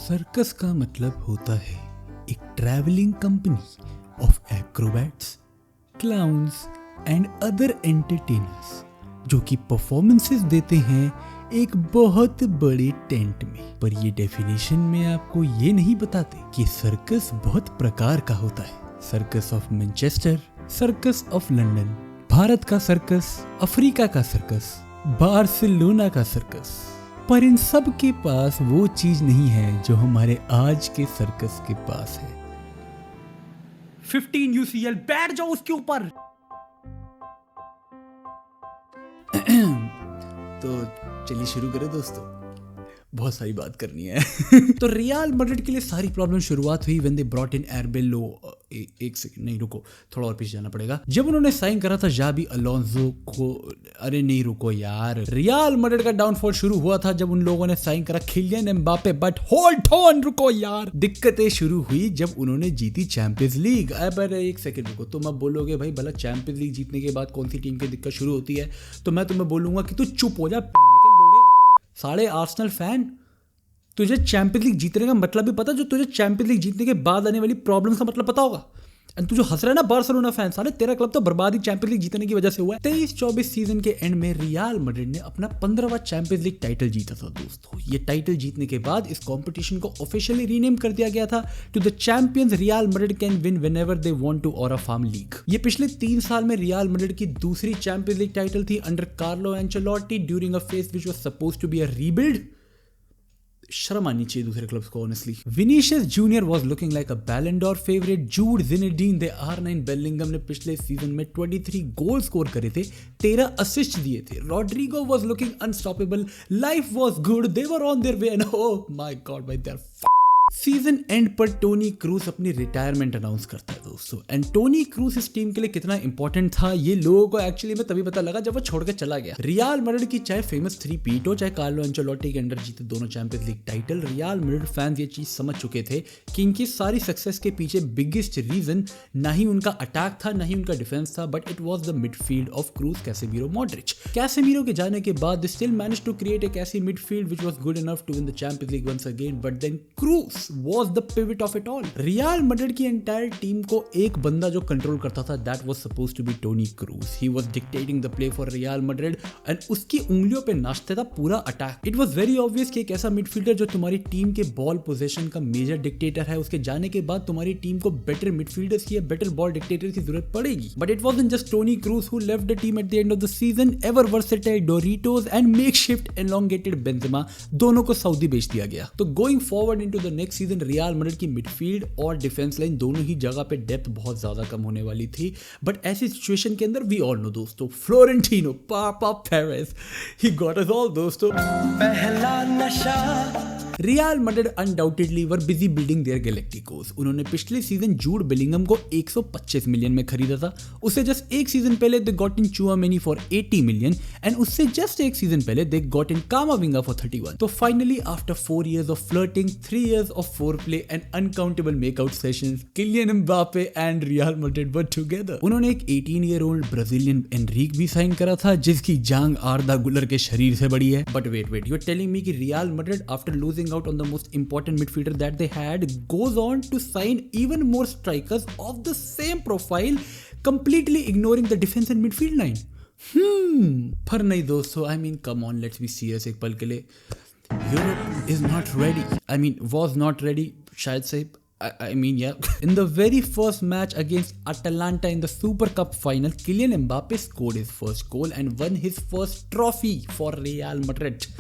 Circus का मतलब होता है एक travelling company of acrobats, clowns and other entertainers जो कि परफॉर्मेंसेस देते हैं एक बहुत बड़े टेंट में। पर ये डेफिनेशन में आपको ये नहीं बताते कि सर्कस बहुत प्रकार का होता है। Circus of Manchester, circus of London, Bharat का सर्कस, अफ्रीका का सर्कस, बार्सिलोना का सर्कस। पर इन सब के पास वो चीज नहीं है जो हमारे आज के सर्कस के पास है। 15 UCL बैठ जाओ उसके ऊपर। तो चलिए शुरू करें दोस्तों, बहुत सारी बात करनी है। तो रियल मैड्रिड के लिए सारी प्रॉब्लम शुरुआत हुई व्हेन दे ब्रॉट इन एर्बेलो। एक सेकंड, नहीं रुको, थोड़ा और पीछे जाना पड़ेगा। जब उन्होंने साइन करा था जाबी अलोंसो को। अरे नहीं रुको यार, रियल मैड्रिड का डाउनफॉल शुरू हुआ था जब उन लोगों ने साइन करा Kylian Mbappe. But hold on, रुको यार, दिक्कतें शुरू हुई जब उन्होंने जीती चैंपियंस लीग। अब एक सेकंड रुको, तुम अब बोलोगे भाई भला चैंपियंस लीग जीतने के बाद कौन सी टीम की दिक्कत शुरू होती है, तो मैं तुम्हें बोलूंगा कि तू चुप हो जा के लोड़े। साढ़े आर्सेनल फैन, तुझे चैंपियंस लीग जीतने का मतलब भी पता, जो तुझे चैंपियंस लीग जीतने के बाद आने वाली प्रॉब्लम्स का मतलब पता होगा। एंड तू जो हंस रहा है ना बार्सिलोना फैन, साले तेरा क्लब तो बर्बाद ही चैंपियंस लीग जीतने की वजह से हुआ है। 23-24 सीजन के एंड में रियल मैड्रिड ने अपना 15वां चैंपियंस लीग टाइटल जीता था दोस्तों। ये टाइटल जीतने के बाद इस कंपटीशन को ऑफिशियली रीनेम कर दिया गया था to the champions Real Madrid can win whenever they want to और अ फार्म लीग। ये पिछले 3 साल में रियल मैड्रिड की दूसरी चैंपियंस लीग टाइटल थी under Carlo Ancelotti during a phase which was supposed to be a rebuild. शर्म आनी चाहिए दूसरे क्लब्स को honestly. Vinicius Junior was looking like a Ballon d'Or favourite. जूड ज़िनेडीन they R9 Bellingham ने पिछले सीजन में 23 goal score करे थे, 13 असिस्ट दिए थे। Rodrygo was looking unstoppable. Life was good, they were on their way and oh my god भाई they are season end पर Toni Kroos अपनी रिटायरमेंट अनाउंस करता है दोस्तों। एंड टोनी क्रूस इस टीम के लिए कितना इंपॉर्टेंट था ये लोगों को एक्चुअली में तभी पता लगा जब वो छोड़ के चला गया। रियल मैड्रिड की चाहे फेमस 3-पीट हो, चाहे कार्लो एंचेलोटी के अंडर जीते दोनों champions league title, real Madrid fans ये चीज समझ चुके थे कि इनकी सारी सक्सेस के पीछे बिगेस्ट रीजन ना ही उनका अटैक था, ना ही उनका डिफेंस था, but it was the midfield of Kroos, Casemiro, Modric. Casemiro के जाने के बाद they still managed to create एक ऐसी midfield which was good enough to win the Champions League once again, but then Kroos was the pivot of it all. Real Madrid की entire team को एक बंदा जो कंट्रोल करता था, that was supposed to be Toni Kroos. He was dictating the play for Real Madrid and उसकी उंगलियों पे नाचता था पूरा attack. It was very obvious कि एक ऐसा मिडफील्डर जो तुम्हारी टीम के बॉल पोजीशन का मेजर डिक्टेटर है, उसके जाने के बाद तुम्हारी टीम को बेटर मिडफील्डर्स की, बेटर बॉल डिक्टेटर की जरूरत पड़ेगी। But it wasn't just Toni Kroos who left the team at the end of the season. Ever versatile Doritos and makeshift elongated Benzema, दोनों को सऊदी बेच दिया गया। तो going forward into the next season real Madrid की midfield और defence line दोनों ही जगह पे डेप्थ बहुत ज्यादा कम होने वाली थी। बट ऐसी सिचुएशन के अंदर वी ऑल नो दोस्तों, Florentino papa Perez, he got us all दोस्तों। पहला नशा। Real Madrid undoubtedly were busy building their galacticos. उन्होंने पिछले सीजन जूड बेलिंगम को 125 मिलियन में खरीदा था। उससे जस्ट एक सीजन पहले they got in Tchouameni for 80 million and उससे जस्ट एक सीजन पहले they got in Camavinga for 31। तो finally after 4 years of flirting, 3 years of foreplay and uncountable make out sessions, Kylian Mbappe and Real Madrid were together. उन्होंने एक 18-year-old Brazilian Anrich भी sign करा था जिसकी जांग आर्दा गुलर के शरीर से बड़ी है। But wait, you are telling me कि Real Madrid after losing out on the most important midfielder that they had goes on to sign even more strikers of the same profile, completely ignoring the defense and midfield line? पर नहीं दोस्तों, I mean come on, let's be serious एक पल के लिए। Europe is not ready, I mean was not ready शायद से। I mean, yeah. In the very first match against Atalanta in the Super Cup final, Kylian Mbappe scored his first goal and won his first trophy for Real Madrid.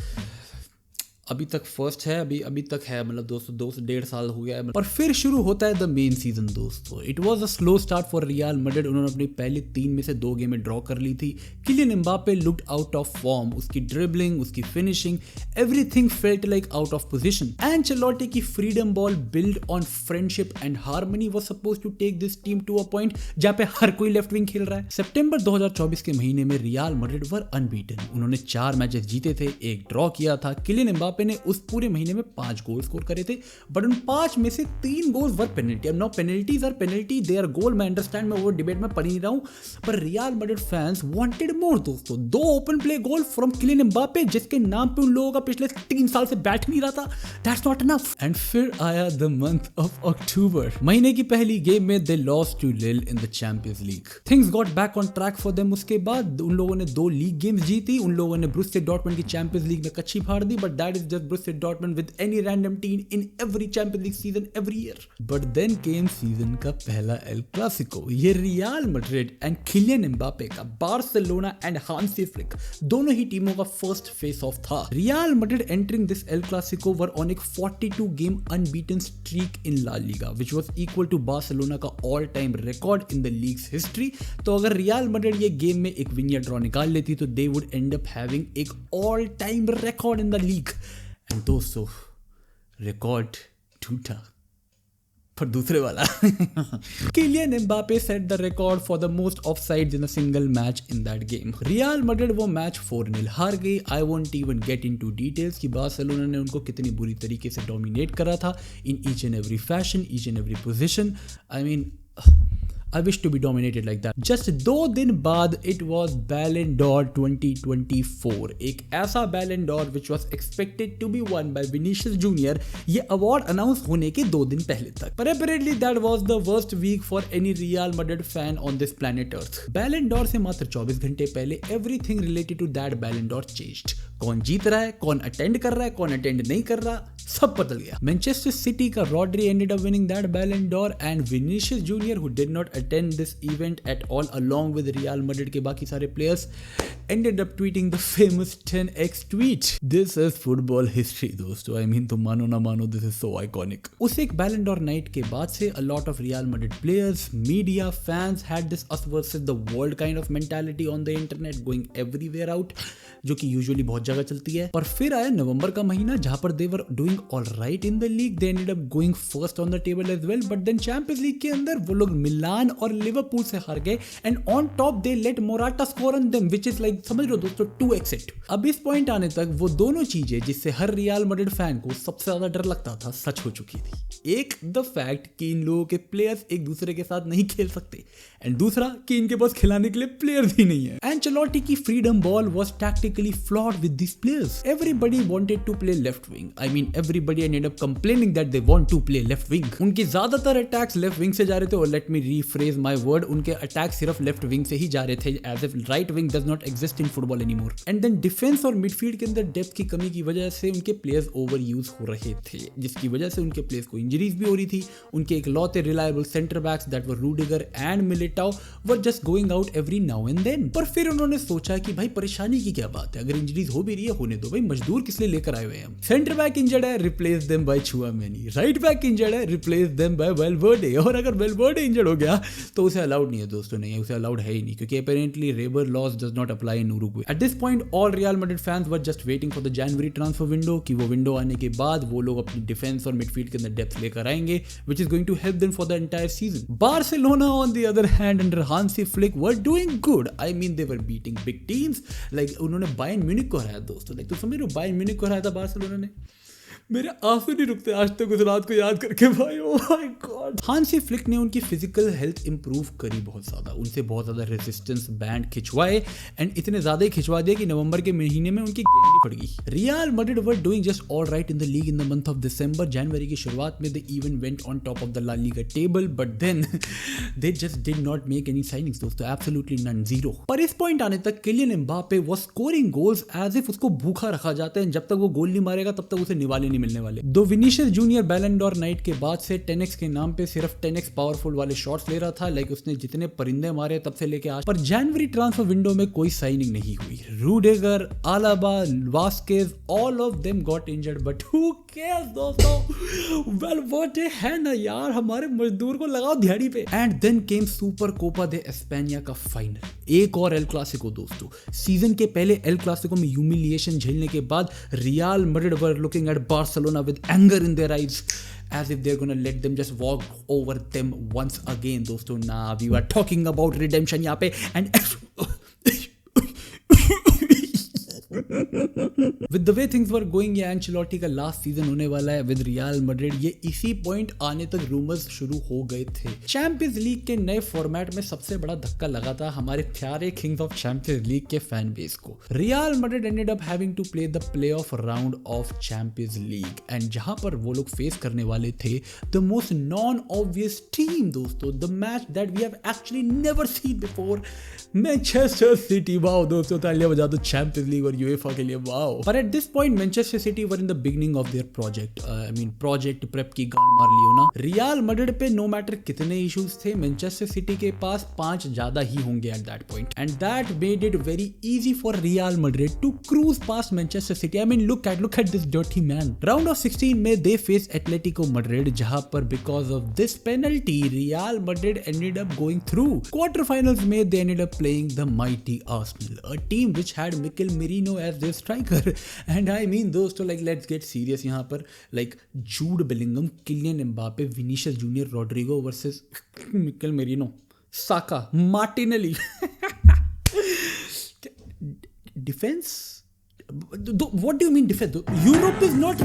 अभी तक first है, अभी तक है, मतलब दोस्तों 2 से 1.5 साल हो गया है। पर फिर शुरू होता है द मेन सीजन दोस्तों। It was a slow start for Real Madrid. उन्होंने अपनी पहले 3 में से 2 गेमें ड्रॉ कर ली थी। Kylian Mbappe looked out of form. उसकी ड्रिबलिंग, उसकी finishing, everything felt like out of position. Ancelotti की freedom ball build on friendship and harmony was supposed to take this team to a point जहां पे हर कोई left wing खेल रहा है। सितंबर 2024 के महीने में रियल मैड्रिड वर अनबीटन। उन्होंने 4 मैचेस जीते थे, 1 ड्रॉ किया था। किलियन एम्बापे एम्बापे ने उस पूरे महीने में 5 गोल स्कोर करे थे, बट उन 5 में से 3 गोल्स वर पेनल्टी। अब now penalties are penalty, they are goal, मैं अंडरस्टैंड, मैं वो डिबेट में पढ़ नहीं रहा हूं, पर Real Madrid fans wanted more दोस्तों। 2 open play goal from Kylian Mbappe, जिसके नाम पे उन लोगों का पिछले 3 साल से बैठ नहीं रहा था, दैट्स नॉट इनफ। एंड फिर आया द मंथ ऑफ अक्टूबर। महीने की पहली गेम में दे लॉस्ट टू लिल in the Champions league. Things got back on track for them. उसके बाद उन लोगों ने 2 लीग गेम्स जीती, उन लोगों ने ब्रूसिया डॉर्टमुंड की चैंपियंस लीग में कच्ची फाड़ दी, but that is just Borussia Dortmund with any random team in every Champions League season every year. But then came season का पहला एल क्लासिको। ये Real Madrid and Kylian Mbappe का Barcelona and Hansi Flick दोनों ही टीमों का first face off था। Real Madrid entering this El Clasico were on एक 42 game unbeaten streak in La Liga, which was equal to Barcelona का all time record in the league's history. तो अगर real Madrid ये game में एक win या draw निकाल लेती तो they would end up having एक all time record in the league. And दोस्तों रिकॉर्ड टूटा, पर दूसरे वाला। Kylian Mbappe set the record for the most offsides in a single match in that game. Real Madrid वो match 4-0 हार गई। I won't even get into details कि Barcelona ने उनको कितनी बुरी तरीके से डोमिनेट करा था in each and every fashion, each and every position. I mean I wish to be dominated like that. Just 2 दिन बाद it was Ballon d'Or 2024, एक ऐसा Ballon d'Or which was expected to be won by Vinicius Junior, ये award announce होने के 2 दिन पहले तक। But apparently that was the worst week for any Real Madrid fan on this planet Earth. Ballon d'Or से मात्र 24 घंटे पहले everything related to that Ballon d'Or changed. कौन जीत रहा है, कौन अटेंड कर रहा है, कौन अटेंड नहीं कर रहा, सब बदल गया। मैनचेस्टर सिटी का Rodri ended up winning that Ballon d'Or and Vinicius Junior, who did not attend this event at all along with Real Madrid के बाकी सारे players, ended up tweeting the famous 10x tweet. This is football history दोस्तों। I mean तुम मानो ना मानो, this is so iconic. उस एक Ballon d'Or night के बाद से a lot of Real Madrid players, media, fans had this us versus the world kind of mentality on the internet going everywhere out, जो कि यूजुअली बहुत जगह चलती है। पर फिर आया नवंबर का महीना जहां पर they were doing alright in the league, they ended up going first on the table as well, but then Champions League के अंदर वो लोग मिलान और लिवरपूल से हार गए and on top they let Morata score on them, which is like समझ लो दोस्तों 2x it। अब इस पॉइंट आने तक वो दोनों चीजें जिससे हर रियल मैड्रिड फैन को सबसे ज्यादा डर लगता था सच हो चुकी थी। एक द फैक्ट कि इन लोगों के प्लेयर्स एक दूसरे के साथ नहीं खेल सकते, एंड दूसरा कि इनके पास खिलाने के लिए प्लेयर्स ही नहीं है। एंचेलोटी की freedom ball was tactically flawed with these players. Everybody wanted to play left wing. I mean everybody ended up complaining that they want to play left wing. उनके ज्यादातर अटैक्स लेफ्ट विंग से जा रहे थे, और let me rephrase my word, उनके attack सिर्फ left wing से ही जा रहे थे, as if right wing does not exist in football anymore. And then defence और मिडफील्ड के अंदर डेप्थ की कमी की वजह से उनके प्लेयर्स ओवर यूज हो रहे थे, जिसकी वजह से उनके प्लेयर्स को इंजरीज भी हो रही थी। उनके इकलौते reliable centre backs that were Rudiger and Militao were just going out every now and then. पर फिर उन्होंने सोचा कि भाई परेशानी की क्या बात है, अगर इंजरीज हो भी रही है होने दो भाई, मजदूर किस लिए लेकर आए हुए हैं हम। सेंटर बैक इंजर्ड है, replace them by Tchouameni. Right back injured है, रिप्लेस देम बाय वेलवर्डे। और अगर वेलवर्डे इंजर्ड हो गया तो उसे अलाउड नहीं है दोस्तों, नहीं है, उसे अलाउड है ही नहीं, क्योंकि apparently labour laws does not apply in Uruguay. At this point all Real Madrid fans were just waiting for the January transfer window, कि वो विंडो आने के बाद वो लोग अपनी डिफेंस और मिडफील्ड के अंदर डेप्थ लेकर आएंगे, which is going to help them for the entire season. Barcelona on the other hand under Hansi Flick were doing good. I mean they were beating big teams, like उन्होंने Bayern Munich को हराया दोस्तों, like तो समझ रहे हो Bayern Munich को हराया था बार्सिलोना ने। मेरे आंसू नहीं रुकते आज तक उस रात को याद करके भाई, ओह माय गॉड। हांसी फ्लिक ने उनकी फिजिकल हेल्थ इंप्रूव करी बहुत ज्यादा, उनसे बहुत ज्यादा रेजिस्टेंस बैंड खिंचवाए, एंड इतने ज्यादा ही खिंचवा दिया कि नवंबर के महीने में उनकी गेंद ही पड़ गई। Real Madrid were doing just all right in the league in the month of December. जनवरी की शुरुआत में they even went on top of the La Liga table, but then they just did not make any signings दोस्तों, absolutely none, zero. पर इस point आने तक Kylian Mbappe was scoring goals as if उसको भूखा रखा जाता है, जब तक वो गोल नहीं मारेगा तब तक उसे निवाले नहीं मिलने वाले। दो विनीशियस जूनियर बैलन डॉर नाइट के बाद से 10x के नाम पे सिर्फ 10x पावरफुल वाले शॉट्स ले रहा था, लाइक उसने जितने परिंदे मारे तब से लेके आज। पर जनवरी ट्रांसफर विंडो में कोई साइनिंग नहीं हुई। Rudiger, Alaba, Vazquez, all of them got injured, but who cares दोस्तों। वेल व्हाट है ना यार, हमारे मजदूर को लगाओ दिहाड़ी पे। And then came Super Copa de Espania का फाइनल, एक और एल क्लासिको दोस्तों। सीजन के पहले एल क्लासिको में ह्यूमिलिएशन झेलने के बाद Real Madrid were looking at Barcelona with anger in their eyes, as if they're gonna let them just walk over them once again दोस्तों। ना we were talking about redemption यहाँ पे, and with the way things were going, ये Ancelotti का last season होने वाला है with real Madrid, ये इसी पॉइंट आने तक रूमर्स शुरू हो गए थे। चैंपियंस लीग के नए फॉर्मेट में सबसे बड़ा धक्का लगा था हमारे प्यारे किंग्स ऑफ चैंपियंस लीग के फैन बेस को। Real Madrid ended up having to play the playoff round of Champions League, and जहां पर वो लोग फेस करने वाले थे the most non obvious team दोस्तों, the match that we have actually never seen before, Manchester City. Wow दोस्तों, तालियां बजा दो चैंपियंस लीग और यूएफए के लिए, वाओ। पर at this point Manchester City were in the beginning of their project, I mean project प्रेप की गांड मार लियो ना। रियल मैड्रिड पे नो मैटर कितने इश्यूज थे, मैनचेस्टर सिटी के पास 5 ज्यादा ही होंगे at that point, and that made it very easy for Real Madrid to cruise past Manchester City. I mean look at this dirty man. Round of 16 में they face Atletico Madrid, जहां पर because of this penalty Real Madrid ended up going through. Quarter finals में they ended up playing the mighty Arsenal, a team which had Mikel Merino as their striker. And I mean दोस्तों, like let's get serious यहाँ पर, like Jude Bellingham, Kylian Mbappe, Vinicius Junior, Rodrigo versus Mikel Merino, Saka, Martinelli. Defense? What do you mean defense? Europe is not.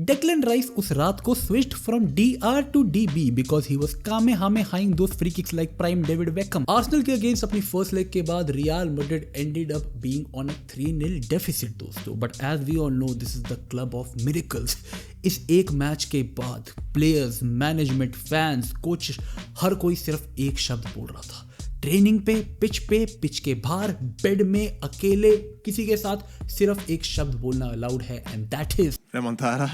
Declan Rice उस रात को switched from DR to DB because he was kamehamehing those free kicks like prime David Beckham. Arsenal के against अपनी first leg के बाद Real Madrid ended up being on a 3-0 deficit दोस्तों, but as we all know this is the club of miracles. इस एक match के बाद players, management, fans, coach, हर कोई सिर्फ एक शब्द बोल रहा था, ट्रेनिंग पे, पिच के बाहर, बेड में, अकेले, किसी के साथ सिर्फ एक शब्द बोलना अलाउड है, and that is remontada.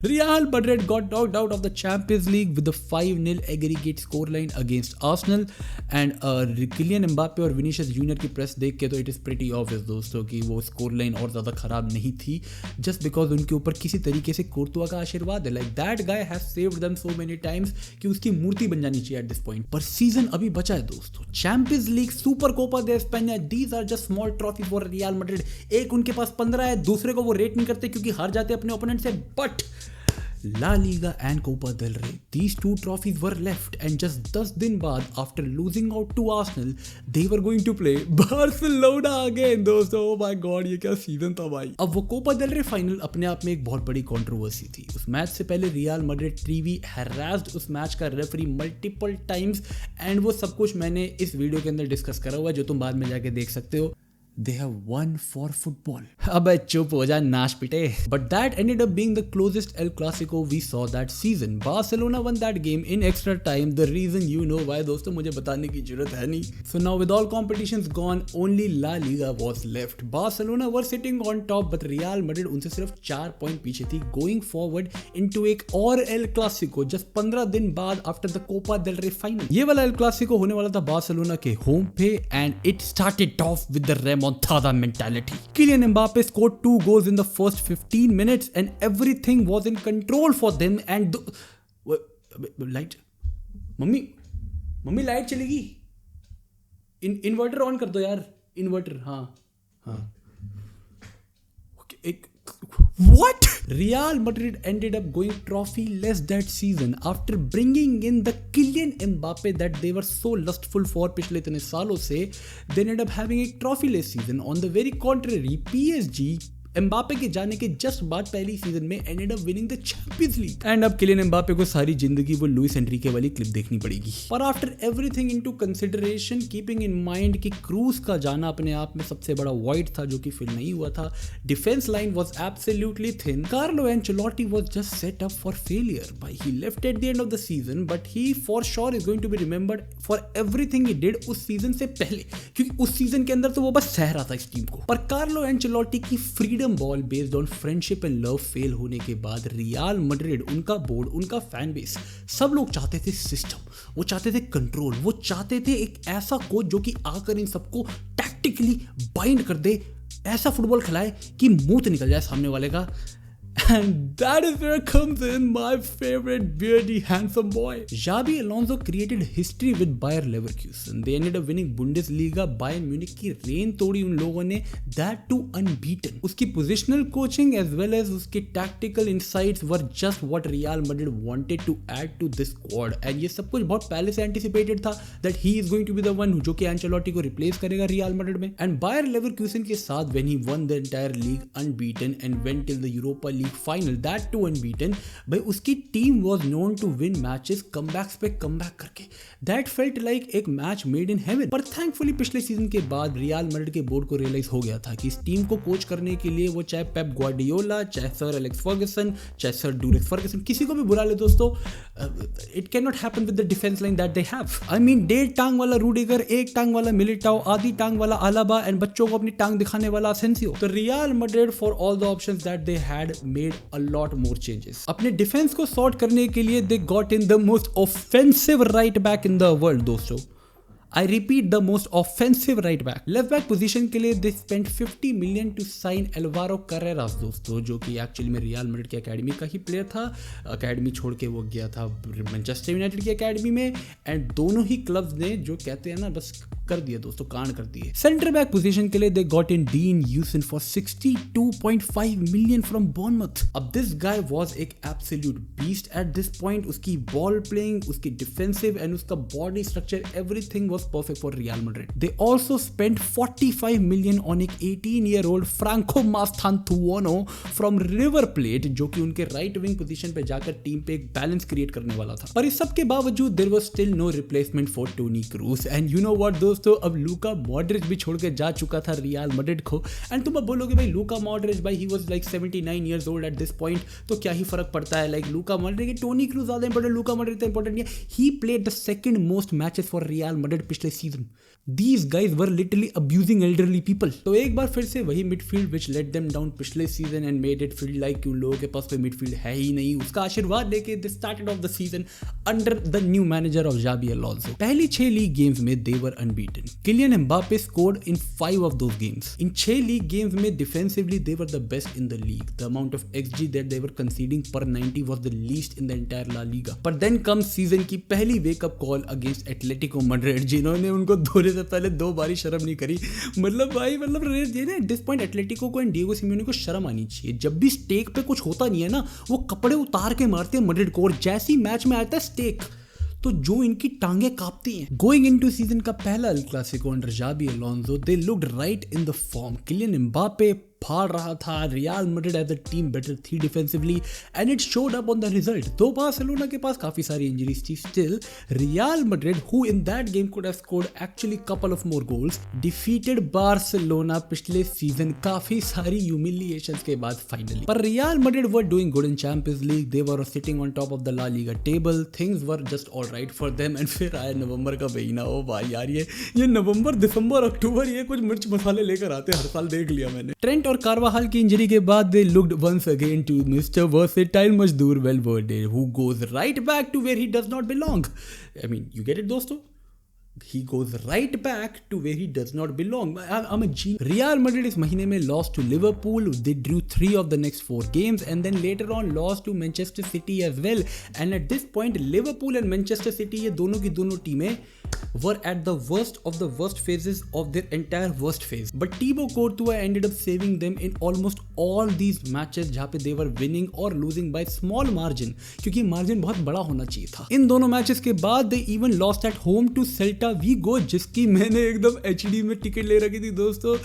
Real Madrid got knocked out of the Champions League with a 5-0 aggregate scoreline against Arsenal, and Kylian Mbappe और Vinicius Junior की प्रेस देख के तो it is pretty obvious दोस्तों कि वो स्कोर लाइन और ज़्यादा ख़राब नहीं थी, just because उनके ऊपर किसी तरीके से कोर्तुआ का आशीर्वाद है। Like that guy has saved them so many times कि उसकी मूर्ति बन जानी चाहिए at this point। पर सीजन अभी बचा है दोस्तों, Champions League, Super Copa de Espania, these are just small trophies for Real Madrid। एक उनके पास 15 है, दूसरे को वो रेट नहीं करते क्योंकि हार जाते अपने ओपोनेंट से, but La Liga and Copa del Rey, these two trophies were left, and just 10 दिन बाद after losing out to Arsenal, they were going to play Barcelona again दोस्तों। Oh my God, ये क्या सीजन था भाई। अब वो कोपा del Rey फाइनल अपने आप में एक बहुत बड़ी कंट्रोवर्सी थी। उस मैच से पहले रियल मैड्रिड ट्रीवी हैरास्ड उस मैच का रेफरी मल्टीपल टाइम्स, एंड वो सब कुछ मैंने इस वीडियो के अंदर डिस्कस करा हुआ है, जो तुम बाद में जाके देख सकते हो। They have won for football. अबे चुप हो जा, नाश पिटे। But that ended up being the closest El Clasico we saw that season. Barcelona won that game in extra time. The reason you know why दोस्तों, मुझे बताने की जरूरत है नहीं। So now with all competitions gone, only La Liga was left. Barcelona were sitting on top, but Real Madrid उनसे सिर्फ 4 point पीछे थी, going forward into एक और El Clasico just 15 दिन बाद after the Copa del Rey final. ये वाला El Clasico होने वाला था बार्सिलोना के होम पे, and it started off with the remontada mentality. Kylian Mbappe scored 2 goals in the first 15 minutes and everything was in control for them, and light, mummy light चलेगी, inverter on कर दो यार, inverter. हाँ एक What? Real Madrid ended up going trophyless that season after bringing in the Kylian Mbappe that they were so lustful for पिछले इतने सालों से। They ended up having a trophyless season. On the very contrary, PSG Mbappe के जाने के just बाद पहली season में ended up winning the Champions League, and अब किलियन एम्बापे को सारी जिंदगी वो लुइस एनरिके वाली क्लिप देखनी पड़ेगी। पर after everything into consideration, keeping in mind कि क्रूज का जाना अपने आप में सबसे बड़ा वॉइड था जो कि फिल नहीं हुआ था, defence line was absolutely thin, Carlo Ancelotti was just set up for failure भाई। He left at the end of the season, but he for sure is going to be remembered for everything he did उस season से पहले, क्योंकि उस season के अंदर तो वो बस सह रहा था इस टीम को। पर कार्लो एंचेलोटी की freedom ball based on friendship and love fail होने के बाद रियल मैड्रिड, उनका बोर्ड, उनका फैन बेस, सब लोग चाहते थे सिस्टम, वो चाहते थे कंट्रोल, वो चाहते थे एक ऐसा कोच जो कि आकर इन सबको टैक्टिकली बाइंड कर दे, ऐसा फुटबॉल खिलाए कि मुंह तो निकल जाए सामने वाले का। And that is where comes in my favorite beardy handsome boy. Xabi Alonso created history with Bayer Leverkusen. They ended up winning Bundesliga. Bayern Munich की रेन तोड़ी उन लोगों ने, that too unbeaten. उसकी positional coaching as well as उसके tactical insights were just what Real Madrid wanted to add to this squad. And ये सब कुछ बहुत पहले से anticipated था that he is going to be the one जो कि Ancelotti को replace करेगा Real Madrid में. And Bayer Leverkusen के साथ when he won the entire league unbeaten and went till the Europa League final, that too unbeaten, भाई उसकी team was known to win matches comebacks पे comeback करके. That felt like एक match made in heaven. पर thankfully पिछले season के बाद Real Madrid के बोर्ड को रियलाइज हो गया था कि इस टीम को कोच करने के लिए वो चाहे पेप ग्वार्डियोला, चाहे सर एलेक्स फर्गसन, चाहे सर डूरेक्स फर्गसन, किसी को भी बुला ले दोस्तों, it can not happen with the defence line that they have. I mean 1.5 टांग वाला रूडिगर, 1 टांग वाला मिलिटाओ, आधी टांग वाला अलाबा एंड बच्चों को अपनी टांग दिखाने वाला असेंसियो. तो real Madrid for all the options that they had made a lot more changes. अपने डिफेंस को सॉर्ट करने के लिए they got in the most offensive right back in the world दोस्तों. I repeat, the most offensive right back. Left back position के लिए they spent 50 million to sign Alvaro Carreras दोस्तों, जो कि एक्चुअली में रियल मैड्रिड की academy का ही player था. अकेडमी छोड़ के वो गया था मैनचेस्टर यूनाइटेड की अकेडमी में, एंड दोनों ही क्लब्स ने जो कहते हैं ना बस कर दिए दोस्तों, कांड कर दिए. सेंटर बैक पोजीशन के लिए they got in Dean Huijsen for 62.5 million from Bournemouth. अब this guy was एक absolute beast at this point. उसकी ball playing, उसकी defensive and उसका body structure, everything was perfect for Real Madrid. They also spent 45 million on एक 18-year-old Franco Mastantuono from River Plate, जो कि उनके right wing position पे जाकर team पे एक बैलेंस क्रिएट करने वाला था. पर इस सब के बावजूद there was still no replacement for Toni Kroos. And you know what दोस्तों, अब लूका मॉड्रिच भी छोड़ के जा चुका था रियल मैड्रिड को. एंड तुम अब बोलोगे भाई लूका मॉड्रिच, भाई he was like 79 years old at this point, तो क्या ही फर्क पड़ता है. Like Luka Modric, Toni Kroos ज्यादा इंपॉर्टेंट, लूका मॉड्रिच इतना इंपॉर्टेंट नहीं है. He played the second most matches for Real Madrid पिछले season. These guys were literally abusing elderly people. तो एक बार फिर से वही midfield which let them down पिछले season and made it feel like कि उन लोगों के पास कोई मिडफील्ड है ही नहीं, उसका आशीर्वाद लेके they started off the season under the new manager of Xabi Alonso. पहली 6 लीग गेम्स में they were unbeaten. Kylian Mbappe scored in 5 of those games. In 6 league games में defensively they were the best in the league. The amount of XG that they were conceding per 90 was the least in the entire La Liga. But then comes season की पहली wake up call against Atletico Madrid, जिन्होंने उनको धोने से पहले 2 बारी शर्म नहीं करी. मतलब भाई ये ना डिस पॉइंट एटलेटिको को एंड डिएगो सिमियोने को शर्म आनी चाहिए. जब भी स्टेक पे कुछ होता नहीं है ना, वो कपड़े उतार के मारते हैं मैड्रिड को, और जैसी मैच में आता है स्टेक तो जो इनकी टांगे कांपती हैं. गोइंग इनटू सीजन का पहला El Clasico under Xabi Alonso, they looked right in the form. Kylian Mbappe फाड़ रहा था. Real Madrid as a team better थी defensively and it showed up on the result. Though Barcelona के पास काफी सारी इंजरीज थी, still Real Madrid who in that game could have scored actually couple of more goals defeated Barcelona पिछले सीजन काफी सारी ह्यूमिलिएशंस के बाद फाइनली. पर Real Madrid were doing good in Champions League, they were sitting on top of the La Liga table, things were just alright for them. And फिर आया नवंबर का महीना. ओ भाई यार ये नवंबर दिसंबर अक्टूबर ये कुछ मिर्च मसाले लेकर आते हैं, हर साल देख लिया मैंने. ट्रेंट और कार्वाहाल की इंजरी के बाद they looked once again to Mr. Versatile Mazdoor Valverde, who goes right back to where he does not belong. I mean, you get it दोस्तों? He goes right back to where he does not belong. I'm a genius. Real Madrid इस महीने में lost to Liverpool. They drew 3 of the next 4 games and then later on lost to Manchester City as well. And at this point, Liverpool and Manchester City ये दोनों की दोनों टीमें were at the worst of the worst phases of their entire worst phase. But Thibaut Courtois ended up saving them in almost all these matches जहाँ पे they were winning or losing by small margin, क्योंकि margin बहुत बड़ा होना चाहिए था. इन दोनों matches के बाद they even lost at home to Celta Vigo, जिसकी मैंने एकदम HD में टिकट ले रखी थी दोस्तों.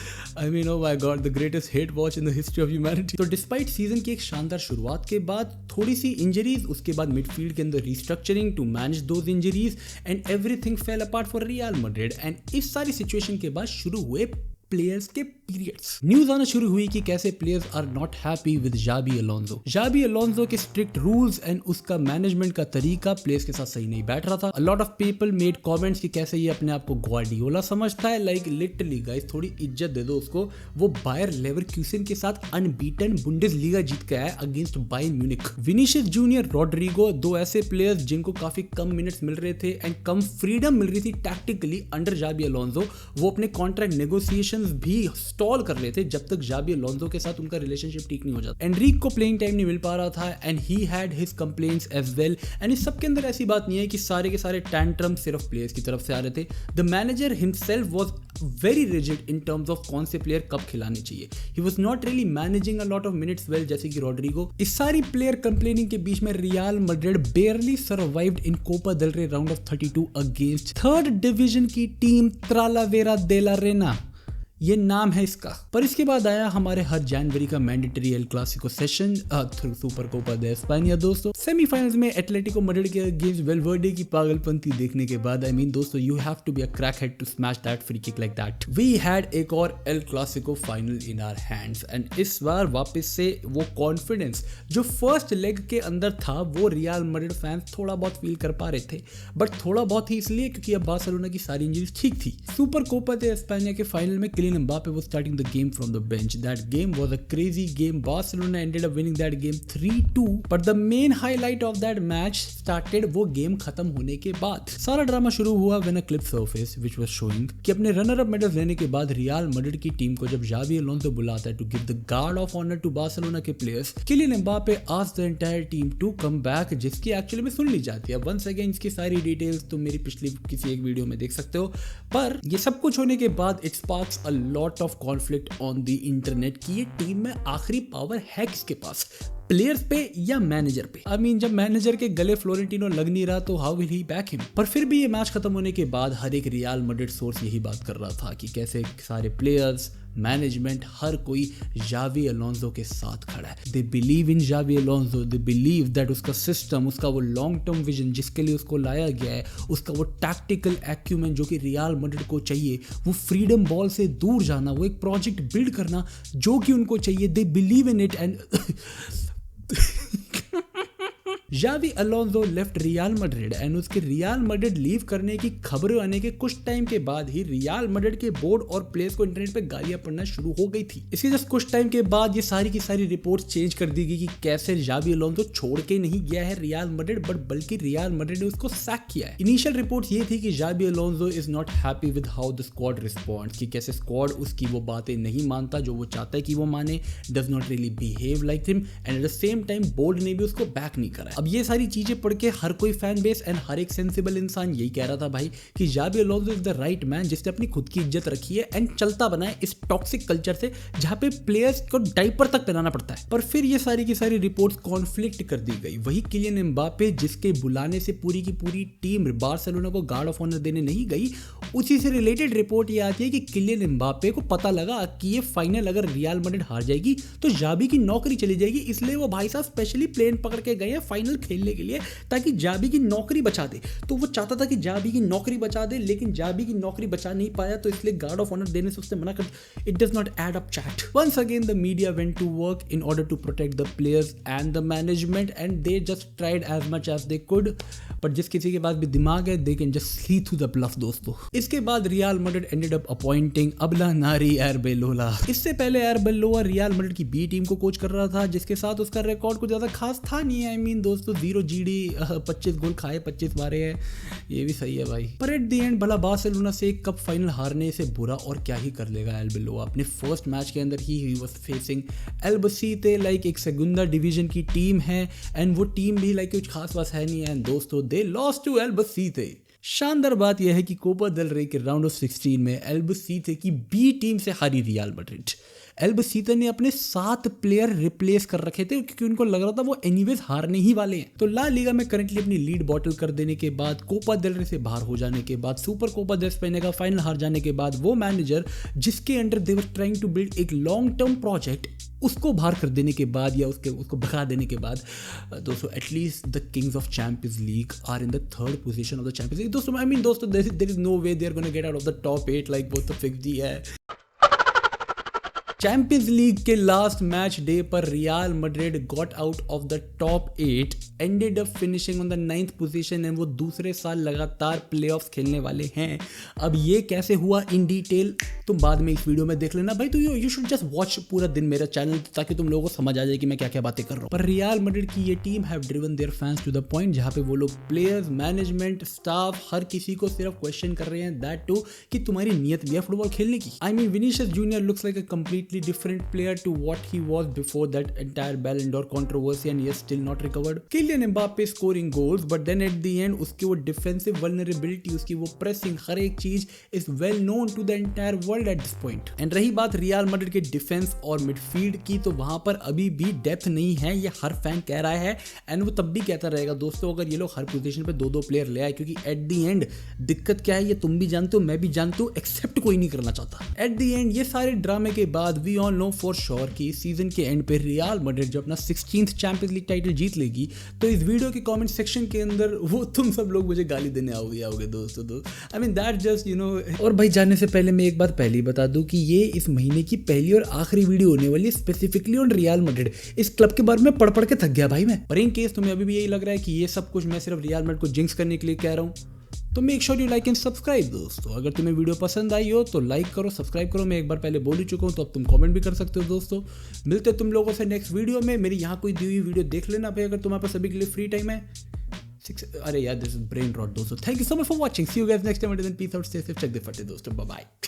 I mean, oh my god, the greatest hate watch in the history of humanity. तो डिस्पाइट सीजन की एक शानदार शुरुआत के बाद थोड़ी सी इंजरीज, उसके बाद मिडफील्ड के अंदर restructuring to manage those injuries and everything fell apart for Real Madrid. And इस सारी सिचुएशन के बाद शुरू हुए प्लेयर्स के पीरियड्स. न्यूज आना शुरू हुई कि कैसे players are not happy with Xabi Alonso. Xabi Alonso के स्ट्रिक्ट रूल्स एंड उसका मैनेजमेंट का तरीका प्लेयर्स के साथ सही नहीं बैठ रहा था. A lot of people made comments कि कैसे ये अपने आप को ग्वार्डियोला समझता है. लाइक लिटरली गाइस, थोड़ी इज्जत दे दो उसको. वो बायर लेवरक्यूसेन के साथ अनबीटन बुंडेसलीगा जीत के आया against Bayern Munich. Vinicius Junior, Rodrygo, 2 ऐसे प्लेयर्स जिनको काफी कम मिनट्स मिल रहे थे एंड कम फ्रीडम मिल रही थी टैक्टिकली अंडर Xabi Alonso. वो अपने कॉन्ट्रैक्ट नेगोशिएशंस भी स्टॉल कर रहे थे जब तक जावी अलोंसो के साथ उनका रिलेशनशिप ठीक नहीं हो जाता। एनरिक को प्लेइंग टाइम नहीं मिल पा रहा था and he had his complaints as well. And इस सब के अंदर ऐसी बात नहीं है कि सारे के सारे टैंट्रम सिर्फ प्लेयर्स की तरफ से आ रहे थे। The manager himself was very rigid in terms of कौन से प्लेयर कब खिलाने चाहिए। He was not really managing a lot of minutes well, जैसे कि रॉड्रिगो। इस सारी प्लेयर कंप्लेनिंग के बीच में Real Madrid barely survived in Copa del Rey round of 32 against third division की टीम त्रालावेरा दे ला रेना, ये नाम है इसका। पर इसके बाद आया हमारे हर जनवरी का mandatory El Clasico session through Super Copa de Espana. दोस्तों सेमीफाइनल्स में एटलेटिको मैड्रिड के अगेंस्ट वेलवर्डे की पागलपंती देखने के बाद दोस्तों you have to be a crack head to smash that free kick like that. We had एक और El Clasico final in our hands and इस बार वापस से वो कॉन्फिडेंस जो फर्स्ट लेग के अंदर था वो रियल मैड्रिड फैंस थोड़ा बहुत फील कर पा रहे थे, बट थोड़ा बहुत ही इसलिए क्योंकि अब बार्सिलोना की सारी इंजरीज ठीक थी। सुपर कोपा दे एस्पानिया के फाइनल में Mbappe was starting the game from the bench. That game was a crazy game. Barcelona ended up winning that game 3-2. But the main highlight of that match started वो game खत्म होने के बाद। सारा drama शुरू हुआ when a clip surfaced which was showing कि अपने रनर अप मेडल्स लेने के बाद रियल मैड्रिड की टीम को जब जावी अलोंसो बुलाता है to give the guard of honor to Barcelona के players, Kylian Mbappe asked the entire team to come back, जिसकी एक्चुअली में सुन ली जाती है। वंस अगेन इसकी सारी डिटेल्स तुम मेरी पिछली किसी एक वीडियो में देख सकते हो। पर ये सब कुछ होने के बाद it sparks a lot of conflict on the internet कि ये टीम में आखिरी पावर है किसके पास, प्लेयर्स पे या मैनेजर पे। जब मैनेजर के गले फ्लोरेंटिनो लग नहीं रहा तो how will he back him. पर फिर भी ये मैच खत्म होने के बाद हर एक रियल मैड्रिड सोर्स यही बात कर रहा था कि कैसे सारे प्लेयर्स, मैनेजमेंट, हर कोई जावी अलोंसो के साथ खड़ा है। दे बिलीव इन जावी अलोंसो, दे बिलीव दैट उसका सिस्टम, उसका वो लॉन्ग टर्म विजन जिसके लिए उसको लाया गया है, उसका वो टैक्टिकल एक्यूमेंट जो कि रियल मैड्रिड को चाहिए, वो फ्रीडम बॉल से दूर जाना, वो एक प्रोजेक्ट बिल्ड करना जो कि उनको चाहिए, they believe in it. And जावी Alonso left Real Madrid and उसके रियल मैड्रिड लीव करने की खबरें आने के कुछ टाइम के बाद ही रियल मैड्रिड के बोर्ड और प्लेयर्स को इंटरनेट पे गालियां पड़ना शुरू हो गई थी। इसके जस्ट कुछ टाइम के बाद ये सारी की सारी रिपोर्ट्स चेंज कर दी गई कि कैसे जावी अलोंसो छोड़ के नहीं गया है रियल मैड्रिड, बट बल्कि रियल मैड्रिड ने उसको सैक किया है। इनिशियल रिपोर्ट्स ये थी कि जावी Alonso is not happy with how the squad responds, कि कैसे स्क्वाड उसकी वो बातें नहीं मानता जो वो चाहता है कि वो माने, does not really behave like him, and at the same time board ने भी उसको बैक नहीं करा। अब ये सारी चीजें पढ़ के हर कोई फैन बेस एंड हर एक सेंसिबल इंसान यही कह रहा था भाई कि जावी Alonso is the right man जिसने अपनी खुद की इज्जत रखी है एंड चलता बनाए इस टॉक्सिक कल्चर से जहां पे प्लेयर्स को डाइपर तक पहनाना पड़ता है। पर फिर ये सारी की सारी रिपोर्ट्स कॉन्फ्लिक्ट कर दी गई। वही किलियन एम्बापे जिसके बुलाने से पूरी की पूरी टीम बार्सिलोना को गार्ड ऑफ ऑनर देने नहीं गई, उसी से रिलेटेड रिपोर्ट ये आती है कि किलियन एम्बापे को पता लगा कि ये फाइनल अगर रियल मैड्रिड हार जाएगी तो जावी की नौकरी चली जाएगी, इसलिए वो भाई साहब स्पेशली प्लेन पकड़ के गए हैं फाइनल खेलने के लिए ताकि जावी की नौकरी बचा दे। तो वो चाहता था कि जावी की नौकरी बचा दे, लेकिन जावी की नौकरी बचा नहीं पाया तो इसलिए गार्ड ऑफ ऑनर देने से उसने मना कर। It does not add up chat. Once again the media went to work in order to protect the players and the management and they just tried as much as they could. पर जिस किसी के पास भी दिमाग है they can just see through the bluff दोस्तों। इसके बाद Real Madrid ended up appointing अबला नारी एर्बेलोला। इससे पहले एर्बेलोला रियल मैड्रिड की बी टीम को कोच कर रहा था जिसके साथ उसका रिकॉर्ड कुछ ज्यादा खास था नहीं। दोस्तों 0 GD 25 गोल खाए 25 मारे हैं, ये भी सही है भाई। पर एट द एंड भला बार्सिलोना से एक कप फाइनल हारने से बुरा और क्या ही कर लेगा एल्बेलोआ। अपने फर्स्ट मैच के अंदर ही वाज फेसिंग एल्बसीते, लाइक एक सेगुंडा डिवीजन की टीम है एंड वो टीम भी लाइक कुछ खास बात है नहीं है। दोस्तों दे लॉस्ट टू एल्बसीते। शानदार बात यह है कि कोपा डेल रे के राउंड ऑफ 16 में एल्बसीते की बी टीम से हारी रियल मैड्रिड। एल्बसीते ने अपने 7 प्लेयर रिप्लेस कर रखे थे क्योंकि उनको लग रहा था वो एनीवेज हारने ही वाले हैं। तो ला लीगा में करंटली अपनी लीड बॉटल कर देने के बाद, कोपा डेल रे से बाहर हो जाने के बाद, सुपर कोपा डेल स्पेन का फाइनल हार जाने के बाद, वो मैनेजर जिसके under they were trying to build एक लॉन्ग टर्म प्रोजेक्ट, उसको बाहर कर देने के बाद या उसको भगा देने के बाद दोस्तों at least the kings of Champions League are in the third position of the Champions League. दोस्तों दोस्तों there is no way they are gonna get out of the top 8 like वो तो फिक्स ही है। चैंपियंस लीग के last match day पर Real Madrid got out of the top 8, ended up finishing on the 9th position and वो दूसरे साल लगातार प्लेऑफ्स खेलने वाले हैं। अब ये कैसे हुआ इन डिटेल तुम बाद में इस वीडियो में देख लेना भाई। तो यू शुड जस्ट वॉच पूरा दिन मेरा चैनल, ताकि तुम लोगों को समझ आ जाए कि मैं क्या क्या बातें कर रहा हूँ। पर रियल मैड्रिड की ये team have driven their fans to the point जहां पे वो लोग प्लेयर्स, मैनेजमेंट, स्टाफ, हर किसी को सिर्फ क्वेश्चन कर रहे हैं, दैट टू कि तुम्हारी नियत भी है फुटबॉल खेलने की। I mean Vinicius Junior looks like a completely different player to what he was before that entire Ballon d'Or controversy and he is still not recovered. Kylian Mbappe scoring goals, but then at the end उसकी वो defensive vulnerability, उसकी वो pressing, हर एक चीज is well known to the entire world at this point. And रही बात Real Madrid के डिफेंस और मिडफील्ड की, तो वहां पर अभी भी डेप्थ नहीं है, ये हर फैन कह रहा है एंड वो तब भी कहता रहेगा दोस्तों, अगर ये लोग हर पोजीशन पे 2-2 प्लेयर ले आए, क्योंकि एट द एंड दिक्कत क्या है ये तुम भी जानते हो, मैं भी जानता हूँ, एक्सेप्ट कोई नहीं करना चाहता। एट द एंड ये सारे ड्रामे के बाद we all know for sure कि सीजन के एंड पे रियल मैड्रिड जो अपना 16th चैंपियंस लीग टाइटल जीत लेगी, तो इस वीडियो के कमेंट सेक्शन के अंदर वो तुम सब लोग मुझे गाली देने आओगे दोस्तों। I mean that just you know. और भाई जाने से पहले मैं एक बात पहले ही बता दूं कि ये इस महीने की पहली और आखिरी वीडियो होने वाली है स्पेसिफिकली ऑन रियल मैड्रिड। इस क्लब के बारे में पढ़ के थक गया भाई मैं। पर इन केस तुम्हें अभी भी यही लग रहा है कि ये सब कुछ मैं सिर्फ रियल मैड्रिड को जिंक्स करने के लिए कह रहा हूँ, तो make sure you like and subscribe दोस्तों। अगर तुम्हें वीडियो पसंद आई हो तो लाइक करो, सब्सक्राइब करो। मैं एक बार पहले बोल ही चुका हूँ, तो अब तुम कमेंट भी कर सकते हो दोस्तों। मिलते हैं तुम लोगों से नेक्स्ट वीडियो में। मेरी यहाँ कोई दी हुई वीडियो देख लेना भाई, अगर तुम्हारे पास अभी के लिए फ्री टाइम है। अरे यार दिस इज ब्रेन रॉट दोस्तों। Thank you so much for watching. See you guys next time. Peace out, stay safe, check the fate दोस्तों। Bye bye.